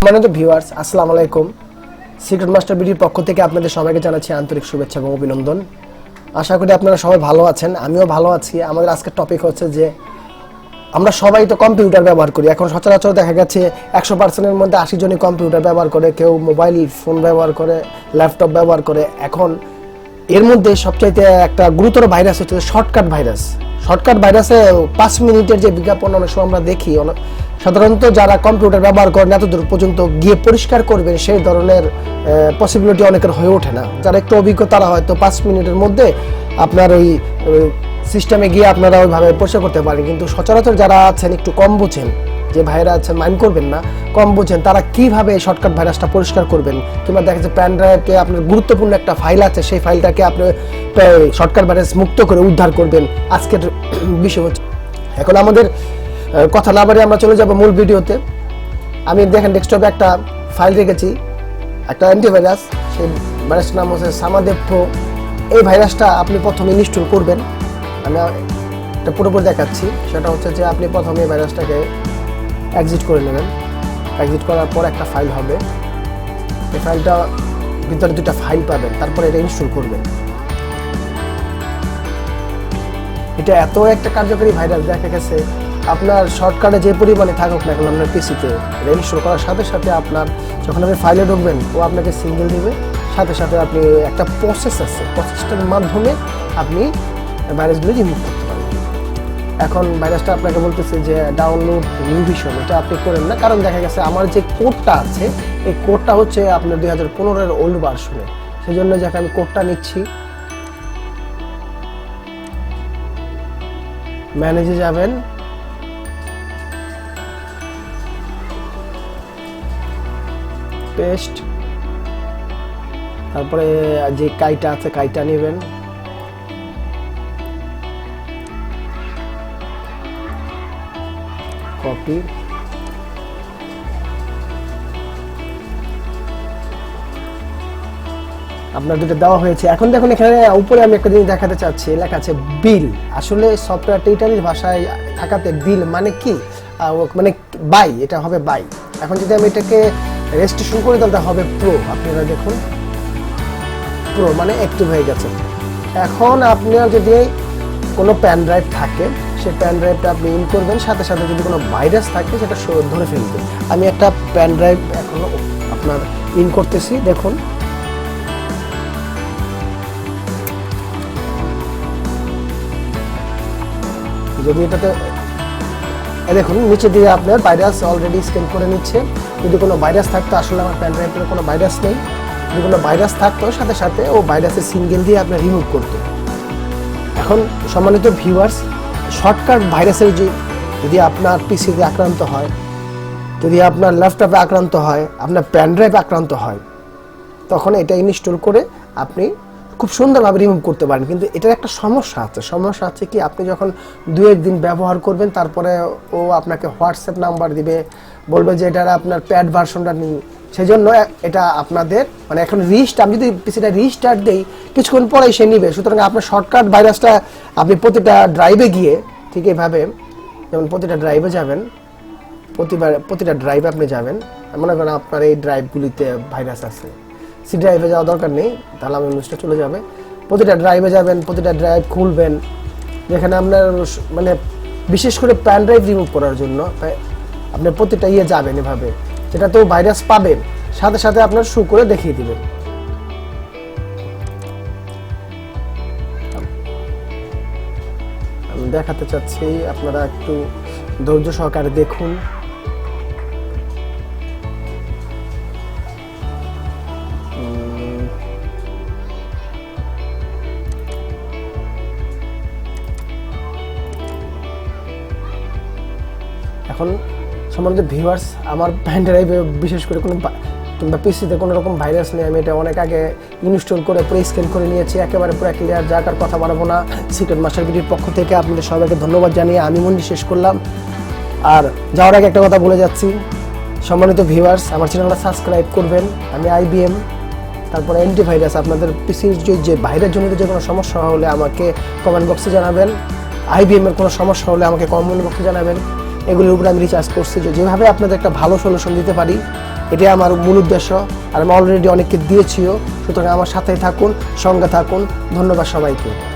সম্মানিত ভিউয়ার্স, আসসালামু আলাইকুম। সিক্রেট মাস্টার বিডির পক্ষ থেকে আপনাদের সবাইকে জানাচ্ছি আন্তরিক শুভেচ্ছা এবং অভিনন্দন। আশা করি আপনারা সবাই ভালো আছেন, আমিও ভালো আছি। আমাদের আজকের টপিক হচ্ছে যে আমরা সবাই তো কম্পিউটার ব্যবহার করি। এখন সচরাচর দেখা গেছে 100%-এর মধ্যে 80 জনই কম্পিউটার ব্যবহার করে, কেউ মোবাইল ফোন ব্যবহার করে, ল্যাপটপ ব্যবহার করে। এখন এর মধ্যে সবচাইতে একটা গুরুতর ভাইরাস হচ্ছে শর্টকাট ভাইরাস। শর্টকাট ভাইরাসে 5 মিনিটের যে বিজ্ঞাপন অনেক সময় আমরা দেখি, সাধারণত যারা কম্পিউটার ব্যবহার করেন এতদূর পর্যন্ত গিয়ে পরিষ্কার করবেন সেই ধরনের পসিবিলিটি অনেকের হয়ে ওঠে না। যারা একটু অভিজ্ঞ তারা হয়তো 5 মিনিটের মধ্যে আপনার ওই সিস্টেমে গিয়ে আপনারা ওইভাবে পরিষ্কার করতে পারেন। কিন্তু সচরাচর যারা আছেন একটু কম বুঝেন, যে ভাইরা আছেন মাইন্ড করবেন না, কম বুঝেন, তারা কিভাবে শর্টকাট ভাইরাসটা পরিষ্কার করবেন। কিংবা দেখা যাচ্ছে প্যান ড্রাইভে আপনার গুরুত্বপূর্ণ একটা ফাইল আছে, সেই ফাইলটাকে আপনি শর্টকাট ভাইরাস মুক্ত করে উদ্ধার করবেন। আজকের বিষয় হচ্ছে, এখন আমাদের কথা না বাড়িয়ে আমরা চলে যাব মূল ভিডিওতে। আমি দেখেন ডেস্কটপে একটা ফাইল রেখেছি, একটা অ্যান্টিভাইরাস। সেই ভাইরাসটার নাম হচ্ছে সামাদেব প্রো। এই ভাইরাসটা আপনি প্রথমে ইনস্টল করবেন। আমি এটা পুরোপুরি দেখাচ্ছি। সেটা হচ্ছে যে আপনি প্রথমে এই ভাইরাসটাকে এক্সিট করে নেবেন। এক্সিট করার পর একটা ফাইল হবে, এই ফাইলটা ভিতরে দুটো ফাইল পাবেন, তারপরে এটা ইনস্টল করবেন। এটা এত একটা কার্যকরী ভাইরাস, দেখা গেছে আপনার শর্টকাটে যে পরিমাণে থাকুক না এখন আপনার পিসিতে, এটা ইনস্টল করার সাথে সাথে আপনার যখন আপনি ফাইলে ঢুকবেন ও আপনাকে সিঙ্গেল দিবে, সাথে সাথে আপনি একটা প্রসেস আছে, প্রসেসটার মাধ্যমে আপনি ভাইরাসগুলো রিমুভ করতে পারবেন। এখন ভাইরাসটা আপনাকে বলতেছে যে ডাউনলোড নিউ ভিশন, এটা আপনি করেন না, কারণ দেখা গেছে আমার যে কোডটা আছে এই কোডটা হচ্ছে আপনার 2015-এর ওল্ড ভার্সনে। সেই জন্য যাকে আমি কোডটা নিচ্ছি, ম্যানেজে যাবেন, পেস্ট, তারপরে যে কাইটা আছে কাইটা নেবেন, কপি, আপনার দুটো দেওয়া হয়েছে। এখন দেখুন এখানে উপরে আমি একটা জিনিস দেখাতে চাচ্ছি, লেখা আছে বিল। আসলে সফটওয়্যারটা ইটালির ভাষায় থাকাতে বিল মানে কি, মানে বাই, এটা হবে বাই। এখন যদি আমি এটাকে রেজিস্ট্রেশন করি তাহলে হবে প্রো। আপনারা দেখুন প্রো মানে অ্যাক্টিভ হয়ে গেছে। এখন আপনার যদি কোনো প্যান ড্রাইভ থাকে, সেই প্যান ড্রাইভটা আপনি ইন করবেন, সাথে সাথে যদি কোনো ভাইরাস থাকে সেটা ধরে ফেলবেন। আমি একটা প্যান ড্রাইভ এখনো আপনার ইন করতেছি, দেখুন যদি এটাতে দেখুন নিচে দিয়ে আপনার ভাইরাস অলরেডি স্ক্যান করে নিচ্ছে। যদি কোনো ভাইরাস থাকতো, আসলে আমার প্যান ড্রাইভে কোনো ভাইরাস নেই, যদি কোনো ভাইরাস থাকতো সাথে সাথে ও ভাইরাসের সিঙ্গেল দিয়ে আপনার রিমুভ করতো। এখন সম্মানিত ভিউয়ার্স, শর্টকাট ভাইরাসের যদি আপনার পিসিতে আক্রান্ত হয়, যদি আপনার ল্যাপটপে আক্রান্ত হয়, আপনার প্যান ড্রাইভে আক্রান্ত হয়, তখন এটা ইনস্টল করে আপনি খুব সুন্দরভাবে রিমুভ করতে পারেন। কিন্তু এটার একটা সমস্যা আছে। সমস্যা হচ্ছে কি, আপনি যখন 2-1 দিন ব্যবহার করবেন, তারপরে ও আপনাকে হোয়াটসঅ্যাপ নাম্বার দিবে, বলবে যে এটার আপনার প্যাড ভার্সনটা নিই। সেই জন্য এটা আপনাদের মানে এখন আমি যদি পিসিটা রিস্টার্ট দিই, কিছুক্ষণ পরেই সে নিবে। সুতরাং আপনার শর্টকাট ভাইরাসটা আপনি প্রতিটা ড্রাইভে গিয়ে ঠিক এইভাবে, যেমন প্রতিটা ড্রাইভে যাবেন, প্রতিটা ড্রাইভে আপনি যাবেন, মনে করেন আপনার এই ড্রাইভগুলিতে ভাইরাস আছে, সি ড্রাইভে যাওয়া দরকার নেই, তাহলে আমি নিউজটা চলে যাবে। প্রতিটা ড্রাইভে যাবেন, প্রতিটা ড্রাইভ খুলবেন, যেখানে আপনার মানে বিশেষ করে প্যান ড্রাইভ রিমুভ করার জন্য আপনি প্রতিটা যাবেন এভাবে, যেটা তো ভাইরাস পাবেন, সাথে সাথে আপনার শু করে দেখিয়ে দিবেন। আমি দেখাতে চাচ্ছি, আপনারা একটু ধৈর্য সহকারে দেখুন। এখন সম্মানিত ভিউয়ার্স, আমার প্যান ড্রাইভে বিশেষ করে কোনো কিংবা পিসিতে কোনো রকম ভাইরাস নেই। আমি এটা অনেক আগে ইনস্টল করে পুরো স্ক্যান করে নিয়েছি, একেবারে পুরো ক্লিয়ার। যার কথা বাড়াবো না, সিক্রেট মাস্টার বিডির পক্ষ থেকে আপনাদের সবাইকে ধন্যবাদ জানিয়ে আমি মন্ডি শেষ করলাম। আর যাওয়ার আগে একটা কথা বলে যাচ্ছি, সম্মানিত ভিউয়ার্স, আমার চ্যানেলটা সাবস্ক্রাইব করবেন। আমি IBM, তারপরে অ্যান্টিভাইরাস, আপনাদের পিসির যে ভাইরাস জনিত যে কোনো সমস্যা হলে আমাকে কমেন্ট বক্সে জানাবেন। IBM এর কোনো সমস্যা হলে আমাকে কমেন্ট বক্সে জানাবেন। এগুলোর উপরে আমি রিসার্চ করছি যে যেভাবে আপনাদের একটা ভালো সলিউশন দিতে পারি, এটাই আমার মূল উদ্দেশ্য। আর আমি অলরেডি অনেককে দিয়েছিও, সুতরাং আমার সাথেই থাকুন, সঙ্গে থাকুন। ধন্যবাদ সবাইকে।